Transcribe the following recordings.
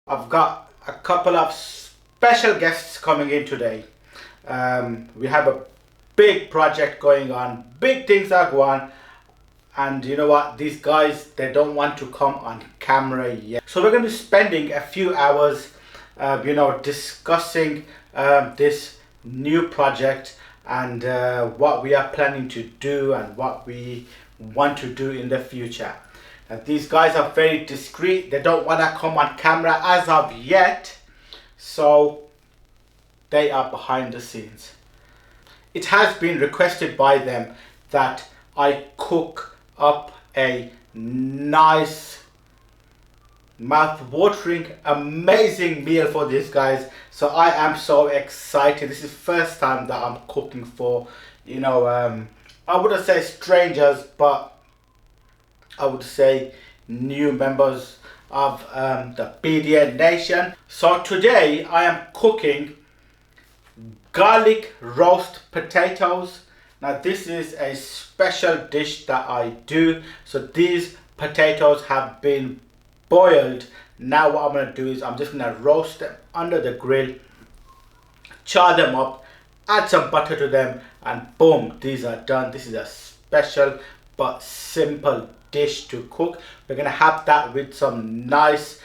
I've got a couple of special guests coming in today. We have a big project going on, big things are going on, and you know what, these guys, they don't want to come on camera yet. So we're going to be spending a few hours discussing this new project and what we are planning to do and what we want to do in the future. These guys are very discreet. They don't want to come on camera as of yet, so they are behind the scenes. It has been requested by them that I cook up a nice, mouth-watering, amazing meal for these guys. So I am so excited. This is the first time that I'm cooking for, I wouldn't say strangers, but I would say new members of the BDN Nation. So today I am cooking garlic roast potatoes. Now this is a special dish that I do. So these potatoes have been boiled. Now what I'm going to do is I'm just going to roast them under the grill, char them up, add some butter to them, and boom, these are done. This is a special but simple dish to cook. We're going to have that with some nice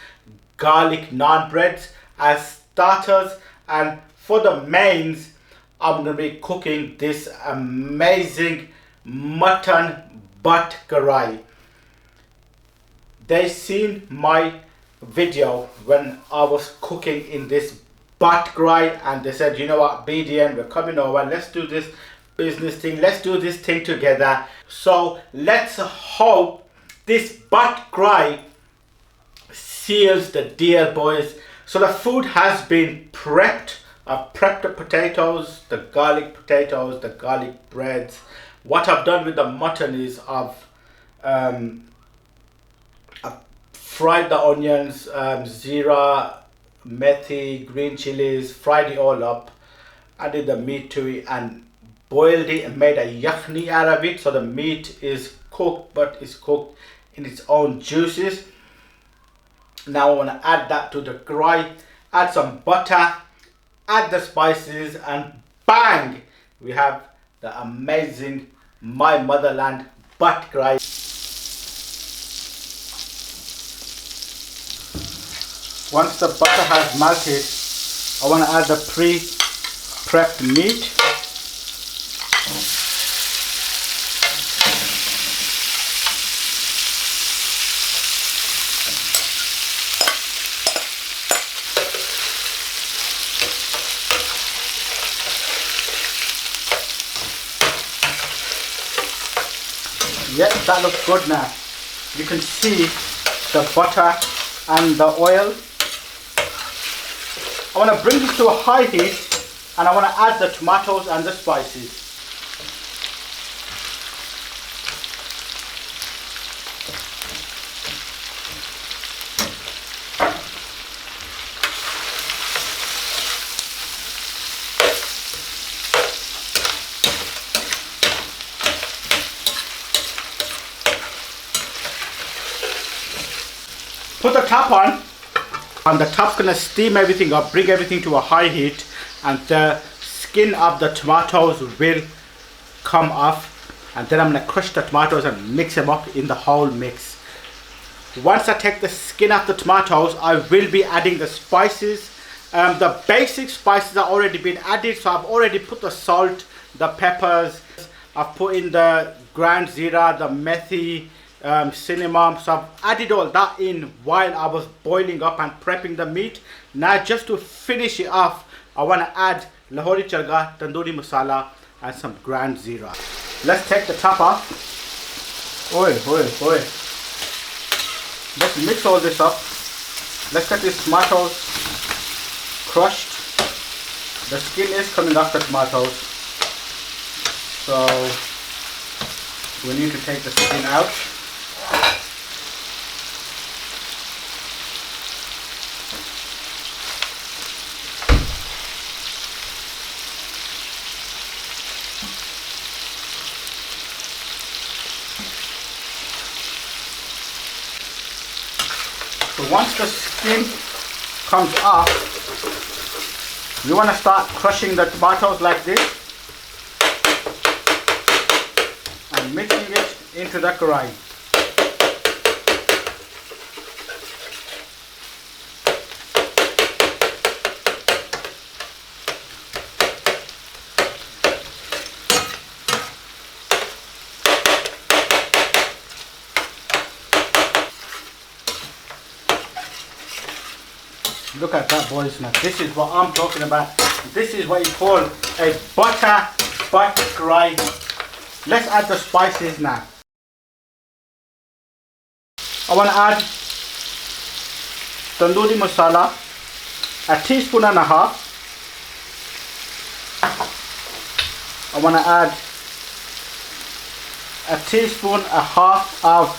garlic naan breads as starters, and for the mains I'm going to be cooking this amazing mutton butt karahi. They seen my video when I was cooking in this butt karahi and they said, you know what, BDN, we're coming over, let's do this business thing, let's do this thing together. So let's hope this butt karahi seals the deal, boys. So the food has been prepped. I've prepped the potatoes, the garlic potatoes, the garlic breads. What I've done with the mutton is I've fried the onions, zira, methi, green chilies, fried it all up, added the meat to it and boiled it and made a yakhni out of it. So the meat is cooked, but it's cooked in its own juices. Now I want to add that to the karahi, add some butter, add the spices, and bang, we have the amazing my motherland butt karahi. Once the butter has melted, I want to add the pre-prepped meat. Yeah, that looks good now. You can see the butter and the oil. I want to bring this to a high heat and I want to add the tomatoes and the spices. Put the top on. And the top's gonna steam everything up, bring everything to a high heat, and the skin of the tomatoes will come off, and then I'm gonna crush the tomatoes and mix them up in the whole mix. Once I take the skin off the tomatoes, I will be adding the spices. The basic spices are already been added, so I've already put the salt, the peppers, I've put in the ground zira, the methi, cinnamon. So I've added all that in while I was boiling up and prepping the meat. Now just to finish it off, I want to add lahori charga, tandoori masala and some ground zira. Let's take the top off. Oi. Let's mix all this up. Let's get these tomatoes crushed. The skin is coming off the tomatoes, so we need to take the skin out. So once the skin comes off, you want to start crushing the tomatoes like this and mixing it into the karahi. Look at that, boys. Now this is what I'm talking about. This is what you call a butter karahi. Let's add the spices now. I want to add tandoori masala, a teaspoon and a half. I want to add a teaspoon and a half of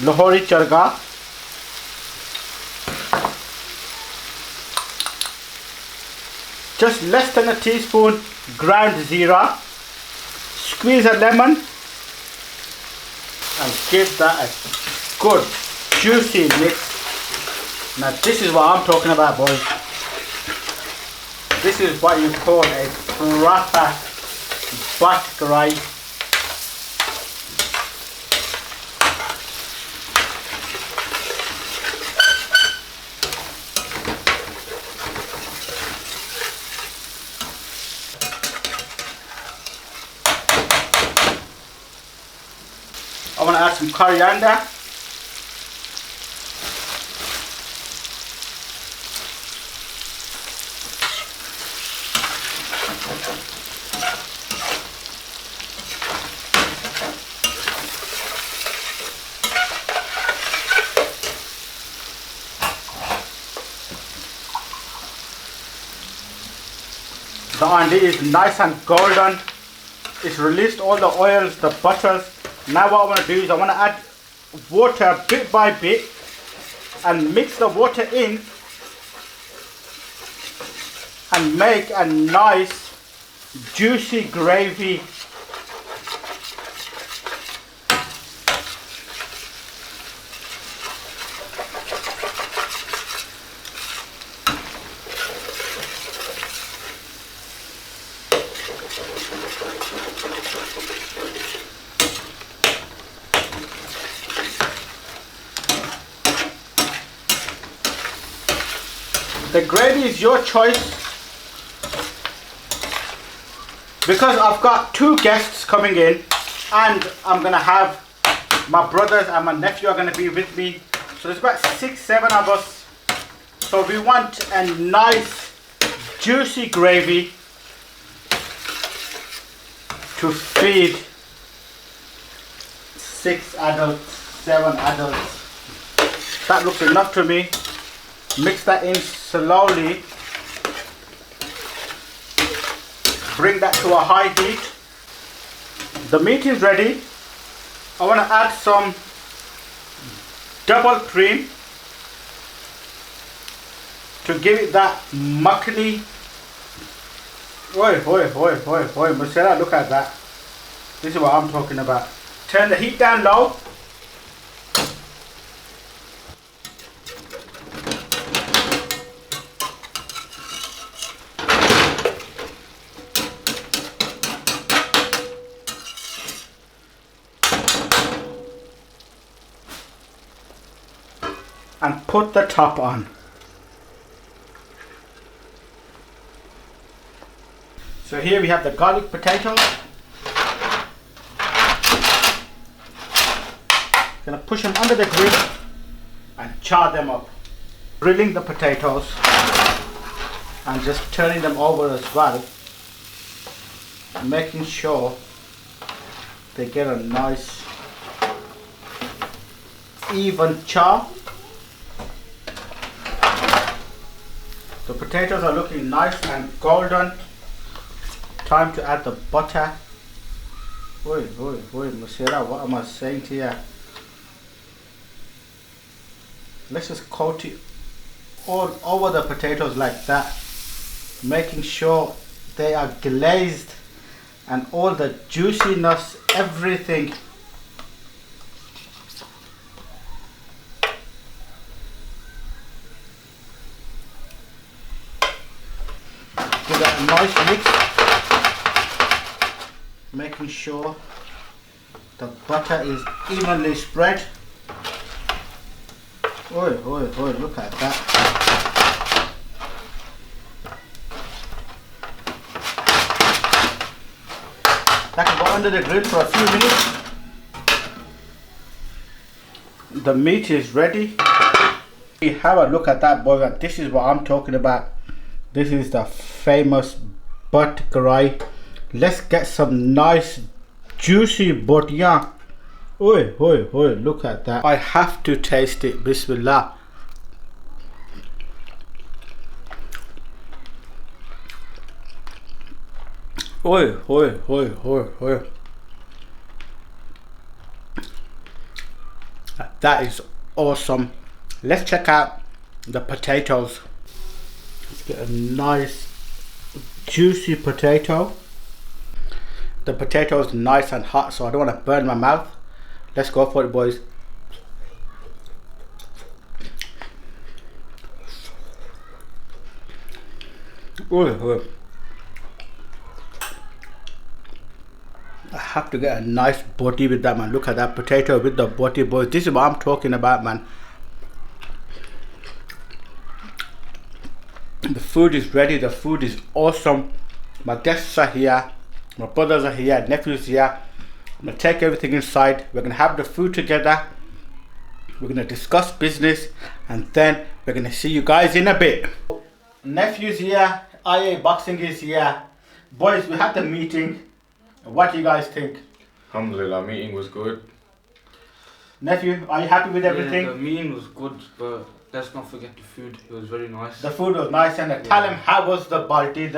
Lahori charga. Just less than a teaspoon ground zira. Squeeze a lemon and give that a good juicy mix. Now this is what I'm talking about, boys. This is what you call a proper butter karahi. I want to add some coriander. The andi is nice and golden. It's released all the oils, the butters. Now what I want to do is I want to add water bit by bit and mix the water in and make a nice juicy gravy. The gravy is your choice. Because I've got 2 guests coming in and I'm going to have my brothers and my nephew are going to be with me. So there's about 6-7 of us. So we want a nice juicy gravy to feed 6 adults, 7 adults. That looks enough to me. Mix that in slowly. Bring that to a high heat. The meat is ready. I want to add some double cream to give it that makhani. Oi, Musera, look at that. This is what I'm talking about. Turn the heat down low. And put the top on. So here we have the garlic potatoes. Gonna push them under the grill and char them up. Grilling the potatoes and just turning them over as well, making sure they get a nice even char. The potatoes are looking nice and golden. Time to add the butter. Oi, Musera, what am I saying to you? Let's just coat it all over the potatoes like that, making sure they are glazed and all the juiciness, everything. making sure the butter is evenly spread. Oi, oi, oi, look at that. That can go under the grill for a few minutes. The meat is ready. Have a look at that, boys. This is what I'm talking about. This is the famous butt karahi. Let's get some nice juicy buttiyan. Oi, oi, oi, look at that. I have to taste it. Bismillah. Oi, oi, oi, oi, oi. That is awesome. Let's check out the potatoes. Let's get a nice juicy potato. The potato is nice and hot, so I don't want to burn my mouth. Let's go for it, boys. Ooh. I have to get a nice body with that, man. Look at that potato with the body, boys. This is what I'm talking about, man. The food is ready. The food is awesome. My guests are here. My brothers are here. Nephews here. I'm going to take everything inside. We're going to have the food together. We're going to discuss business. And then we're going to see you guys in a bit. Nephew's here. IA Boxing is here. Boys, we had the meeting. What do you guys think? Alhamdulillah, meeting was good. Nephew, are you happy with everything? Yeah, the meeting was good, but let's not forget the food. It was very nice. The food was nice, and tell him how was the balti,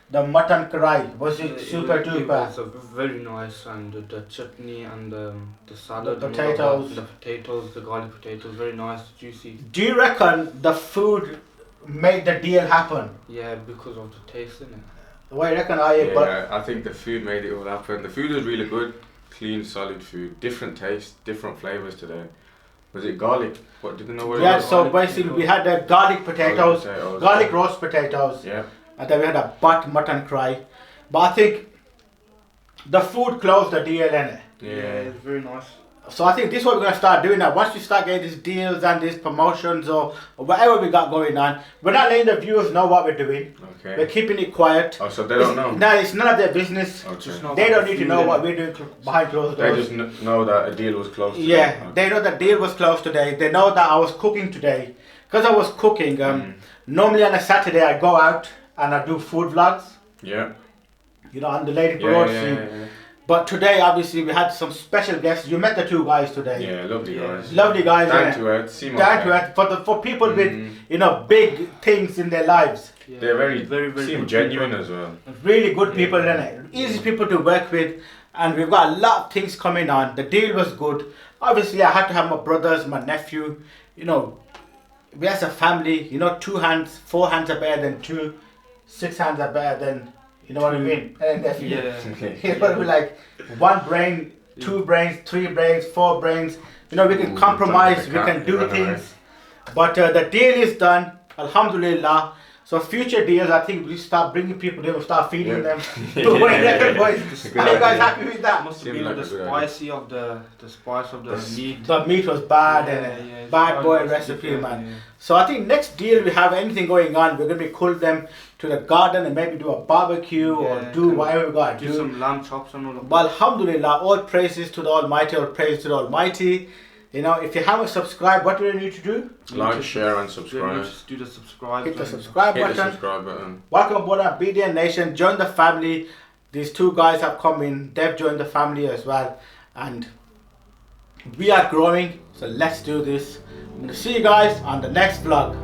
the mutton karahi. Was it super duper? It was very nice, and the chutney and the salad, the potatoes, the garlic potatoes, very nice, juicy. Do you reckon the food made the deal happen? Yeah, because of the taste, innit? What do you reckon, IA? Yeah, I think the food made it all happen. The food was really good, clean, solid food, different taste, different flavors today. Was it garlic? What did you know what it was? Yeah, so basically we had the garlic potatoes, garlic roast potatoes, yeah, and then we had a mutton karahi. But I think the food closed the deal, innit? Yeah, it's very nice. So I think this is what we're going to start doing now. Once we start getting these deals and these promotions or whatever we got going on, we're not letting the viewers know what we're doing. Okay. We're keeping it quiet. Oh, so they don't know? No, it's none of their business. Okay. They don't need to know what we're doing behind closed doors. They just know that a deal was closed today. Yeah, Okay. they know that deal was closed today. They know that I was cooking today. Because I was cooking, normally on a Saturday I go out and I do food vlogs. Yeah. You know, on the Lady Broad scene. But today, obviously, we had some special guests. You met the two guys today. Yeah, lovely guys. Lovely guys. Down to earth. See my down to earth. For people with, you know, big things in their lives. Yeah. They're very seem genuine people as well. Really good people, innit? Easy people to work with. And we've got a lot of things coming on. The deal was good. Obviously, I had to have my brothers, my nephew. You know, we as a family, you know, 2 hands, 4 hands are better than 2. 6 hands are better than... You know what I mean? Yeah. It's gonna be like 1 brain, 2 brains, 3 brains, 4 brains. You know, we can compromise, we can do things. But the deal is done, alhamdulillah. So future deals, I think we start bringing people there, we'll start feeding them. Boys, are you guys happy with that? Must have been the spicy of the spice of the meat. The meat was bad, bad boy recipe, man. So I think next deal we have anything going on, we're gonna be call them to the garden and maybe do a barbecue or do whatever we gotta do. Do some lamb chops and all that. But alhamdulillah, all praises to the Almighty, all praise to the Almighty. You know, if you haven't subscribed, what do you need to do? Like, share and subscribe. Just do the subscribe. Hit the subscribe button. Hit the subscribe button. Welcome aboard our BDN Nation. Join the family. These 2 guys have come in. They've joined the family as well. And we are growing. So let's do this. I'm going to see you guys on the next vlog.